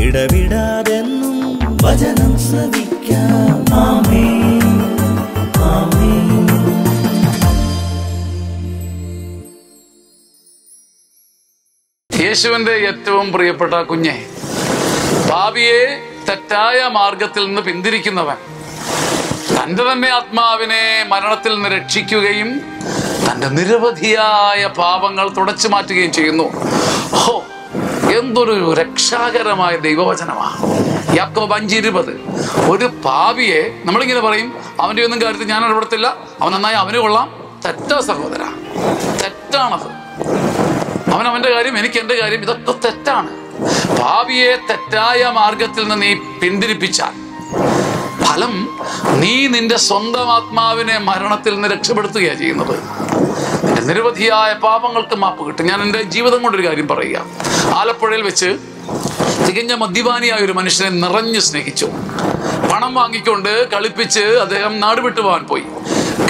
ഇടവിടാതെന്നും വചനം ശ്രവിക്കാം. ആമേൻ, ആമേൻ. യേശുവിന്റെ ഏറ്റവും പ്രിയപ്പെട്ട കുഞ്ഞെ, പാപിയെ തെറ്റായ മാർഗത്തിൽ നിന്ന് പിന്തിരിക്കുന്നവൻ തന്റെ തന്നെ ആത്മാവിനെ മരണത്തിൽ നിന്ന് രക്ഷിക്കുകയും തന്റെ നിരവധിയായ പാപങ്ങൾ തുടച്ചു മാറ്റുകയും ചെയ്യുന്നു. ഹോ, എന്തൊരു രക്ഷാകരമായ ദൈവവചനമാണ്. യാക്കോബ് 5:20. ഒരു പാപിയെ നമ്മളിങ്ങനെ പറയും, അവന്റെ ഒന്നും കാര്യത്തിൽ ഞാൻ ഇടപെടത്തില്ല, അവൻ നന്നായി, അവന് കൊള്ളാം. തെറ്റാ സഹോദര, തെറ്റാണത്. അവന്റെ കാര്യം, എനിക്ക് എന്റെ കാര്യം, ഇതൊക്കെ തെറ്റാണ്. പാപിയെ തെറ്റായ മാർഗത്തിൽ നിന്ന് നീ പിന്തിരിപ്പിച്ചാൽ ഫലം നീ നിന്റെ സ്വന്തം ആത്മാവിനെ മരണത്തിൽ നിന്ന് രക്ഷപ്പെടുത്തുകയാണ് ചെയ്യുന്നത്. നിന്റെ നിരവധിയായ പാപങ്ങൾക്ക് മാപ്പ് കിട്ടും. ഞാൻ എൻ്റെ ജീവിതം കൊണ്ടൊരു കാര്യം പറയുക. ആലപ്പുഴയിൽ വെച്ച് തികഞ്ഞ മദ്യപാനിയായ ഒരു മനുഷ്യനെ നിറഞ്ഞു സ്നേഹിച്ചു. പണം വാങ്ങിക്കൊണ്ട് കളിപ്പിച്ച് അദ്ദേഹം നാട് വിട്ടു പോകാൻ പോയി.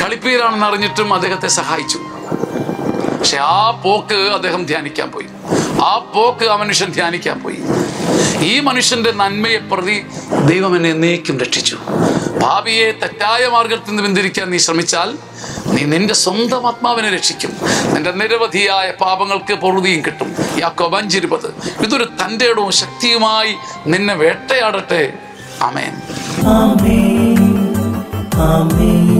കളിപ്പീരാണെന്ന് അറിഞ്ഞിട്ടും അദ്ദേഹത്തെ സഹായിച്ചു. പക്ഷെ ആ പോക്ക് അദ്ദേഹം ധ്യാനിക്കാൻ പോയി. ആ പോക്ക് ആ മനുഷ്യൻ ധ്യാനിക്കാൻ പോയി. ഈ മനുഷ്യന്റെ നന്മയെ പ്രതി ദൈവം എന്നെ എന്നേക്കും രക്ഷിച്ചു. പാപിയെ തെറ്റായ മാർഗത്തിൽ നിന്ന് പിന്തിരിക്കാൻ നീ ശ്രമിച്ചാൽ നീ നിന്റെ സ്വന്തം ആത്മാവിനെ രക്ഷിക്കും. നിന്റെ നിരവധിയായ പാപങ്ങൾക്ക് പൊറുതിയും കിട്ടും. യാക്കോബ് 5:20. ഇതൊരു തന്റെ ഇടവും ശക്തിയുമായി നിന്നെ വേട്ടയാടട്ടെ. ആമേൻ, ആമേൻ, ആമേൻ.